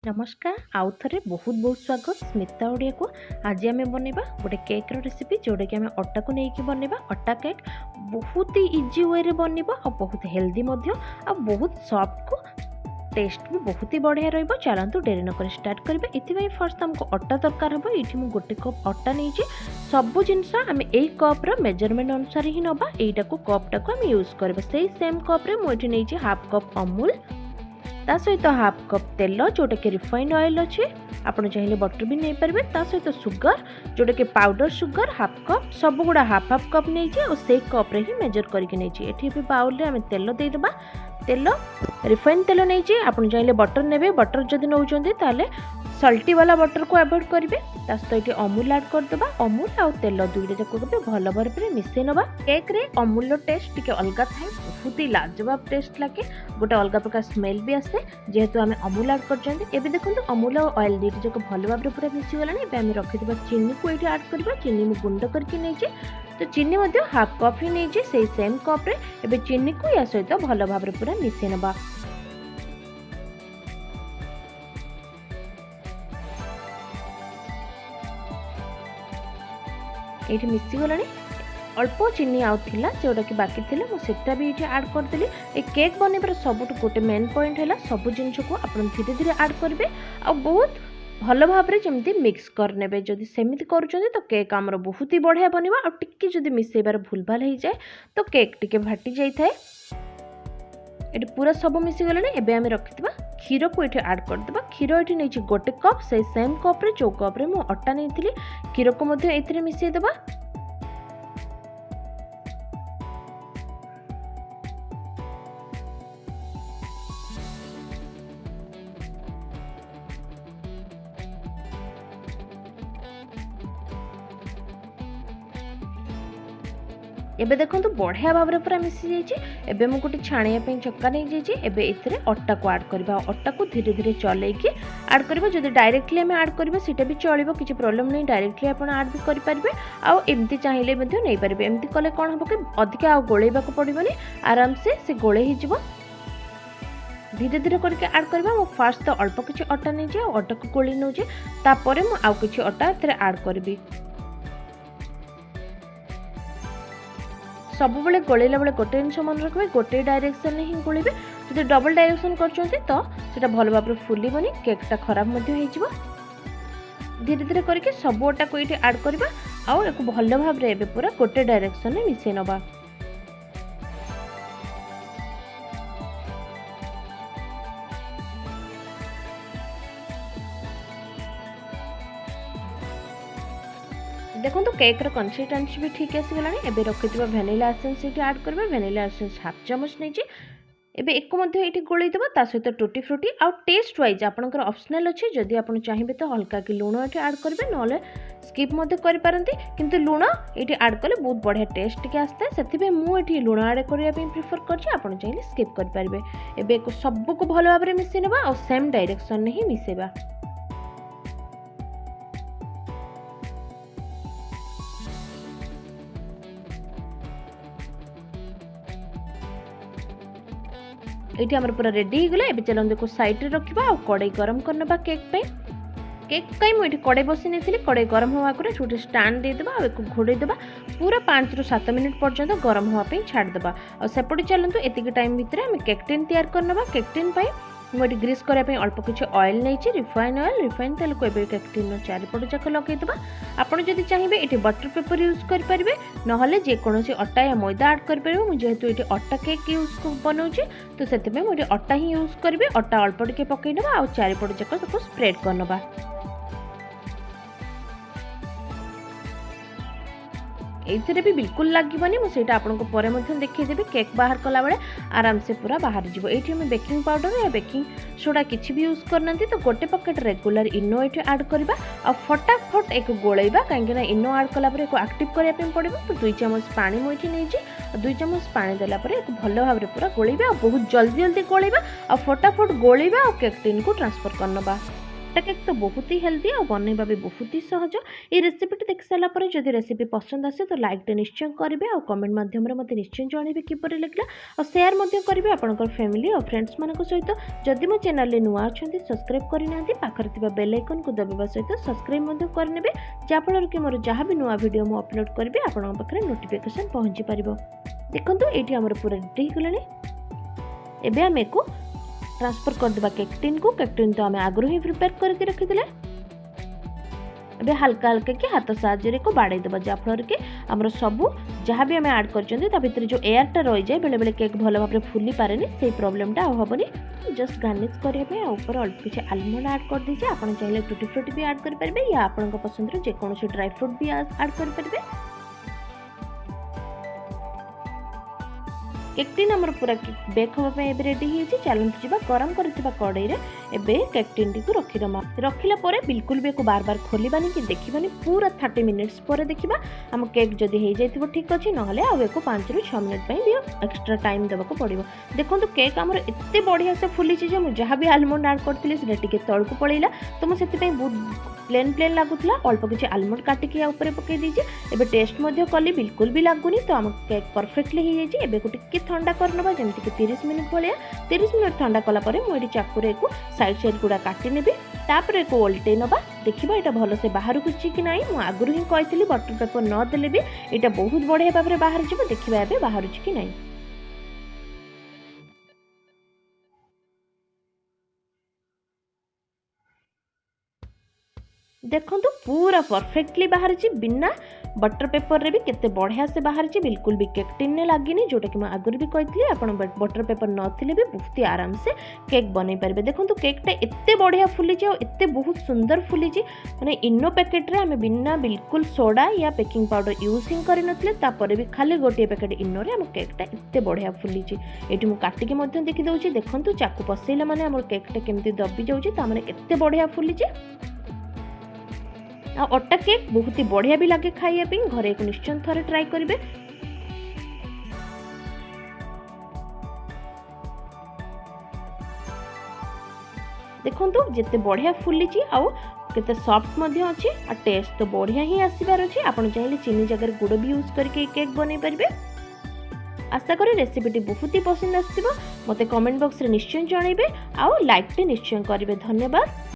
नमस्कार आउ थे बहुत बहुत स्वागत स्मिता ओडिया को। आज आम बनवा गोटे केक रेसिपी जोटा कि आम अटा को लेकिन बनवा। अटा केक बहुत ही इजी वे रे बनवा और बहुत हेल्दी बहुत सॉफ्ट को टेस्ट भी बहुत ही बढ़िया रही। चलतु डेरी नक स्टार्ट करेंगे। ये फर्स्ट आमको अटा दरकार हम। ये मुझे गोटे कप अटा नहीं सब जिनस आम एक कप्र मेजरमेंट अनुसार ही नवा। यहीटा को कपटा को आम यूज करवा। से सेम कप्रे मुझे नहीं हाफ कप अमूल ता सहित हाफ कप तेल जोटा कि रिफाइंड ऑयल अच्छे। आपड़ चाहिए बटर भी नहीं पारे। ता सहित सुगर जोटा कि पाउडर सुगर हाफ कप सब गुड़ा हाफ हाफ कप नहीं और से कप्रे ही मेजर करके नहीं। ये बाउल आम तेल देदेबा। तेल रिफाइंड तेल नहीं आप चाहिए बटर ने। बटर जदि नौ सल्टी वाला बटर को अवॉइड करेंगे। सहित अमूल ऐड करदे। अमूल आउ तेल दुईटा जाक भल भाव में मिसई नवा। केक रे अमूल टेस्ट टिके अलग थाए। बहुत ही लाजवाब टेस्ट लगे। गोटे अलग प्रकार स्मेल भी आसे जेहेतु आम अमूल ऐड कर। देखो अमूल और ऑयल दुईटा जाक भल भाव में पूरा मिसीगला। आम रखिथा चीनी को ये ऐड करवा। चीनी में गुंड करके नहीं तो चीनी हाफ कप ही नहीं से सेम कप्रे एवं चीनी को या सहित भल भाव में पूरा मिसई नवा। ये मिसीगला। अल्प चीनी आउला जोटा कि बाकी थी मुझे भी ये ऐड करदेली। ये केक बनवार सबुठ गोटे मेन पॉइंट है सब जिन को आप धीरे धीरे ऐड करेंगे आ बहुत भल भाव में जमी मिक्स करने। जदि सेमती करुँच तो केक आमर बहुत ही बढ़िया बनवा। आ टिके जदि मिसेबार भूल भाल हो जाए तो केक टिके फाटी जाए। ये पूरा सब मिसीगला। एवं आम रखिथा क्षीर को ये ऐड करदे। क्षीर ये नहीं गोटे कप से सेम कप्रे जो कप्रे मु अटा नहीं क्षीर को मिसईदेवा। एबे देखो बढ़िया भाव में पूरा मिसी जाइए। मुझे गोटे छाणिया चक्का नहीं जाइए। एबे अटा को ऐड करवा। अटा को धीरे धीरे चलैकी ऐड करवा। जब डायरेक्टली आम ऐड करवा सीटा भी चलो किसी प्रोब्लेम नहीं। डायरेक्टली आप ऐड भी करेंगे आमती चाहिए नहीं पारे। एमती कले कौन हम कि अधिक गोलैवा पड़ोनी आराम से गोले हो। धीरे धीरे करके ऐड करवा। फास्ट तो अल्प किसी अटा नहीं अटा को गोली नौचे तापर मुझे अटा ऐड करी। सब बेले गोलेला बेले गोटे जिन मन रखिए गोटे डायरेक्शन ही गोलेबे। जो डबल डायरेक्शन कर भल भाव फुलबनी केकटा खराब हो। धीरे धीरे करके सब अटा को ये ऐड करवा आउ एक भल भाव में पूरा गोटे डायरेक्शन में मिसई नवा। देखो केक रो कंसिस्टेंसी भी ठीक आसीगला। एबे रखिथिबा वैनिला एसेंस ये ऐड करबा। वैनिला एसेंस हाफ चमच नहीं एबे एक मध्य ये गोलई देबा। ता सहित tutti frutti a taste wise आपनकर ऑप्शनल अच्छे। जदि आपन चाहिए तो हल्का कि लुण ये ऐड करेंगे ना स्किप मध्य करि पारंती। किंतु लुण ये ऐड कले बहुत बढ़िया टेस्ट टिके आसता है। से मुझे लुण ऐड करने प्रिफर करछि। आपन चाहिए स्किप कर पारबे। एबे सब को भल भाव में मिसई नबा और सेम डायरेक्शन में ही मिसेबा। ये आमर पूरा रेडी हो गला। एबे चलन देखो साइड रे रखिबा आ कड़ाई गरम करनबा। केक मुझे कड़ाई बसी नहीं। कड़ाई गरम होगा गोटे स्टैंड देदेबा आ एक घोड़े देबा। पूरा 5 ରୁ 7 मिनिट पर्यंत गरम होगापी छाड़देबा। और सेपटे चलतु एतिक टाइम भितर आम केक टिन तैयार करनबा। केक टिन मुझे ग्रीस करने अल्प किसी ऑयल नहीं रिफाइन ऑयल। रिफाइन तेल को केक टिन चारिपट जाक लगेदेबा। आपड़ जदि चाहिए ये बटर पेपर यूज करेंगे ना जेकोसी अटा या मैदा ऐड करेंगे। जेहेतु ये अटा केक यूज बनाऊे तो से मुझे अटा ही यूज करी। अटा अल्प टे पकईनबा आ चारिपट जाक स्प्रेड करनबा। ये भी बिल्कुल लगे मुझे आपको पर देखीदेवी। केक बाहर कला बेले आराम से पूरा बाहर जीव। ये बेकिंग पाउडर या बेकिंग सोडा किसी भी यूज करना तो गोटे पकेट रेगुलर इनो ये ऐड करवा और फटाफट एक गोलैबा। कहीं इनो ऐड कला एक एक्टिव करने पड़ो तो 2 चम्मच पानी मुझे नहीं 2 चम्मच पानी देला एक भल भाव में पूरा गोलैबा। बहुत जल्दी जल्दी गोलैबा और फटाफट गोलैबा और केक टिन को ट्रांसफर करनबा। अट्टा केक तो बहुत ही हेल्दी और बनवा भी बहुत ही सहज। ये रेसिपीटी देख सारापर जब रेसिपी पसंद आसे तो लाइकटे निश्चय करेंगे और कमेंट माध्यम मत निश्चय जनइबे किपर लगे और सेयार करेंगे आपंकर फैमिली और फ्रेंड्स मान सहित। जदि मो चैनल नुआ अच्छा सब्सक्राइब करना पाखे बेल आइकन को दबावा सहित सब्सक्राइब करने जहाँफल कि मोर जहाँ भी नुआ वीडियो मु अपलोड करी आपन पाखे नोटिफिकेशन पहुँची पार। देखो ये आमर पूरा रेडी होगलानी। एबे आम को ट्रांसफर करदेबा केक टिन को। केक टिन तो आम आगु ही प्रिपेयर करके रखीदे। एबे हल्का हल्का कि हाथ साहाय्य को बाड़े देबा जहाँफल कि आमर सबू जहाँ भी आम ऐड कर भितर जो एयरटा रही जाए बेले बेले केक भल भाव फुली पारे से प्रॉब्लमटा हेनी। जस्ट गार्निश करने ऊपर अल्प किसी आलमंड ऐड कर दीजिए। आप चाहिए टूटी फ्रूटी भी ऐड करेंगे या आपन पसंद जेकोसी ड्राई फ्रूट भी ऐड करेंगे। केक टिन आमर पूरा बेक होगापी रेडी हो। चलते जा गरम कर कड़े केक टिन टी रखीदमा। रखिला बिल्कुल भी बार बार खोलबानी कि देखा पूरा 30 मिनिट्स पर देखा आम केक जदि हो जाए ठीक अच्छे ना 5 ରୁ 6 मिनिट भी एक्स्ट्रा टाइम देवाक पड़ो। देखो केक आमर एत बढ़िया से फुली जहाँ भी आलमंड ऐड करी तौक पलैला तो मुझे बहुत प्लेन प्लेन लगुला। अल्प किसी आलमंड काटिक पकई दीजिए। एबे टेस्ट कली बिल्कुल भी लगुनि तो आम केक परफेक्टली हो जाए। एबे को टिके ठंडा करनबा जमती 30 मिनिट भाया। 30 मिनिट ठंडा कलापर मुझे चाकुरे को साइड साइड गुड़ा काटी नेबी। तापर को ओल्टे नबा देखा यहाँ भल से बाहर कुची कि ना। मुझे आगुरी ही कही बटर पेपर नदेले भी यहाँ बहुत बढ़िया भाव में बाहर जा। देखा ए बाहर कि ना। देखो पूरा परफेक्टली बाहर बिना बटर पेपर रे भी केते बढ़िया से बाहर बिल्कुल भी केक टिन ने लगिनी। जोटा कि मैं आगुरी भी कही आपन बटर पेपर नथिले भी बहुत ही आराम से केक बन पारे। देखो केकटा एते बढ़िया फुली एते बहुत सुंदर फुली माने इनो पैकेट रे आम बिना बिल्कुल सोडा या बेकिंग पाउडर यूज ही कर भी खाली गोटे पैकेट इनो रे आम केकटा एते बढ़िया फुली। ये मुझे काटिकी देखी दूसरी। देखो चाकू पसैला माने आम केकटा केमती दबी जाऊँगी ताने एते बढ़िया फुली। अट्टा केक बहुत ही बढ़िया भी लगे खाइबा घरे एक निश्चय थरे ट्राई करेंगे। देखो जिते बढ़िया फुली आउ केते सॉफ्ट अच्छी और टेस्ट तो बढ़िया ही आसबार अच्छे। आप चाहिए चीनी जगह गुड़ भी यूज करके केक बन पारे। आशा करी रेसिपीटी बहुत ही पसंद आसो। मते कमेंट बॉक्स रे निश्चय जनइबे आउ लाइक टे निश्चय करेंगे। धन्यवाद।